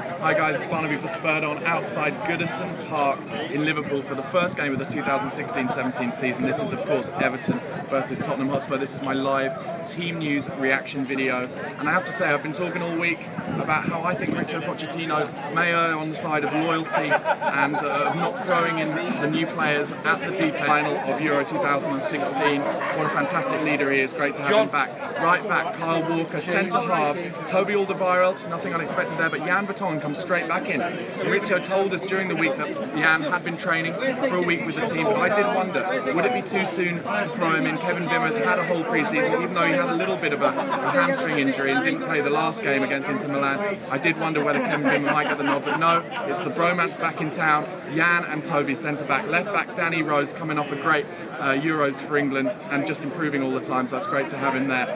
Hi guys, it's Barnaby for Spurs on outside Goodison Park in Liverpool for the first game of the 2016-17 season. This is of course Everton versus Tottenham Hotspur. This is my live team news reaction video, and I have to say I've been talking all week about how I think Mauricio Pochettino may err on the side of loyalty and of not throwing in the new players at the deep final of Euro 2016. What a fantastic leader he is, great to have him back. Right back, Kyle Walker, centre halves, Toby Alderweireld, nothing unexpected there, but Jan Vertonghen comes straight back in. Mauricio told us during the week that Jan had been training for a week with the team, but I did wonder, would it be too soon to throw him in? Kevin Wimmer's had a whole pre-season, even though he had a little bit of a hamstring injury and didn't play the last game against Inter Milan. I did wonder whether Kevin Wimmer might get the nod, but no, it's the bromance back in town. Jan and Toby centre-back. Left-back Danny Rose coming off a great Euros for England and just improving all the time, so it's great to have him there.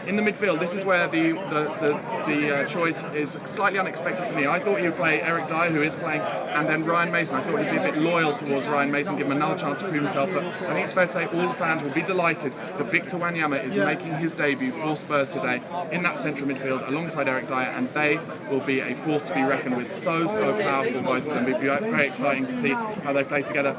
In the midfield, this is where the choice is slightly unexpected to me. I thought he would play Eric Dyer, who is playing, and then Ryan Mason. I thought he'd be a bit loyal towards Ryan Mason, give him another chance to prove himself, but I think it's fair to say all the fans will be delighted that Victor Wanyama is making his debut for Spurs today in that central midfield alongside Eric Dyer, and they will be a force to be reckoned with. So powerful, both of them. It'll be very exciting to see how they play together.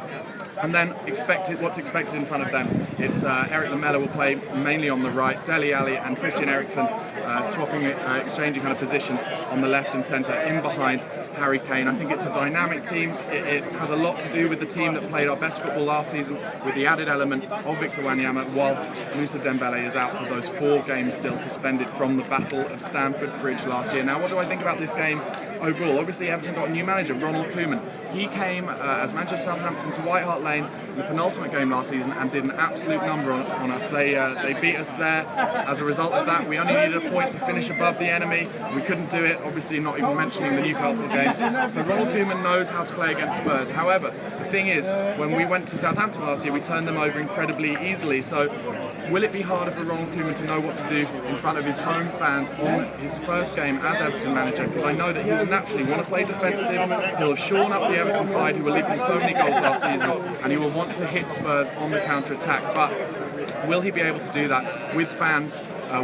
And then what's expected in front of them. It's Eric Lamela will play mainly on the right, Dele Alli and Christian Eriksen exchanging kind of positions on the left and centre, in behind Harry Kane. I think it's a dynamic team. It has a lot to do with the team that played our best football last season, with the added element of Victor Wanyama, whilst Moussa Dembele is out for those 4 games still suspended from the Battle of Stamford Bridge last year. Now, what do I think about this game overall? Obviously, Everton got a new manager, Ronald Koeman. He came as manager of Southampton to White Hart Lane in the penultimate game last season and did an absolute number on us. They beat us there. As a result of that, we only needed a point to finish above the enemy. We couldn't do it, obviously not even mentioning the Newcastle game. So Ronald Koeman knows how to play against Spurs. However, the thing is, when we went to Southampton last year, we turned them over incredibly easily. So will it be harder for Ronald Koeman to know what to do in front of his home fans on his first game as Everton manager? Because I know that he will naturally want to play defensive. He'll have shorn up the Everton side, who were leaking so many goals last season, and he will want to hit Spurs on the counter-attack. But will he be able to do that with fans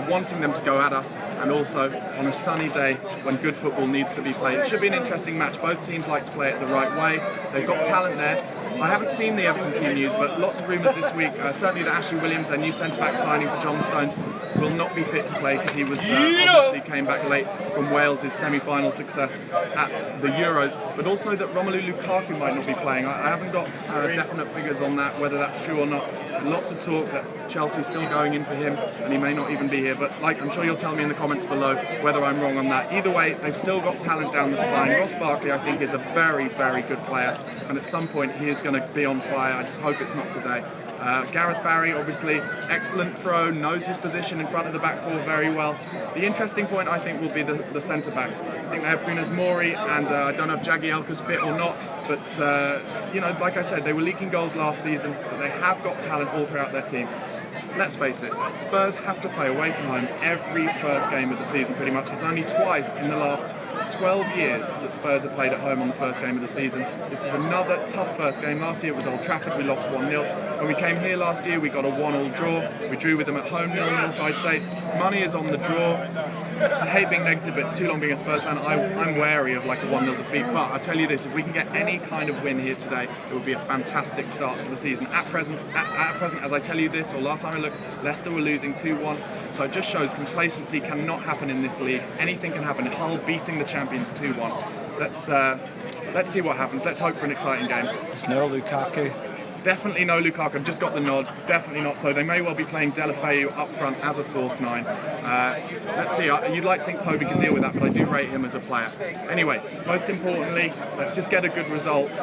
wanting them to go at us, and also on a sunny day when good football needs to be played? It should be an interesting match. Both teams like to play it the right way. They've got talent there. I haven't seen the Everton team news, but lots of rumours this week, certainly that Ashley Williams, their new centre-back signing for John Stones, will not be fit to play because he was obviously came back late from Wales' semi-final success at the Euros, but also that Romelu Lukaku might not be playing. I haven't got definite figures on that, whether that's true or not. Lots of talk that Chelsea's still going in for him and he may not even be here, but I'm sure you'll tell me in the comments below whether I'm wrong on that. Either way, they've still got talent down the spine. Ross Barkley, I think, is a very, very good player, and at some point he is going to be on fire. I just hope it's not today. Gareth Barry, obviously, excellent throw, knows his position in front of the back four very well. The interesting point, I think, will be the centre-backs. I think they have Funes Mori, and I don't know if Jagielka's fit or not, but, like I said, they were leaking goals last season, but they have got talent all throughout their team. Let's face it, Spurs have to play away from home every first game of the season, pretty much. It's only twice in the last 12 years that Spurs have played at home on the first game of the season. This is another tough first game. Last year it was Old Trafford, we lost 1-0. When we came here last year, we got a 1-1 draw. We drew with them at home 0-0, so I'd say money is on the draw. I hate being negative, but it's too long being a Spurs fan. I'm wary of like a 1-0 defeat, but I'll tell you this, if we can get any kind of win here today, it would be a fantastic start to the season. At present, as I tell you this, or last time I looked, Leicester were losing 2-1, so it just shows complacency cannot happen in this league. Anything can happen. Hull beating the champions 2-1. Let's see what happens. Let's hope for an exciting game. There's no Lukaku. Definitely no Lukaku. I've just got the nod. Definitely not so. They may well be playing Deulofeu up front as a false 9. Let's see. You'd like to think Toby can deal with that, but I do rate him as a player. Anyway, most importantly, let's just get a good result.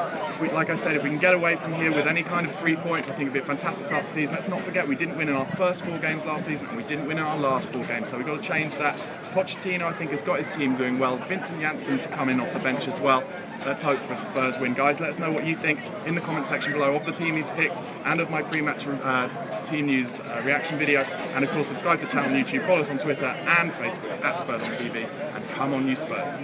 Like I said, if we can get away from here with any kind of 3 points, I think it'd be a fantastic start to the season. Let's not forget we didn't win in our first 4 games last season, and we didn't win in our last 4 games, so we've got to change that. Pochettino, I think, has got his team doing well. Vincent Janssen to come in off the bench as well. Let's hope for a Spurs win. Guys, let us know what you think in the comment section below of the team he's picked and of my pre-match team news reaction video. And of course, subscribe to the channel on YouTube, follow us on Twitter and Facebook at Spurs on TV, and come on, you Spurs.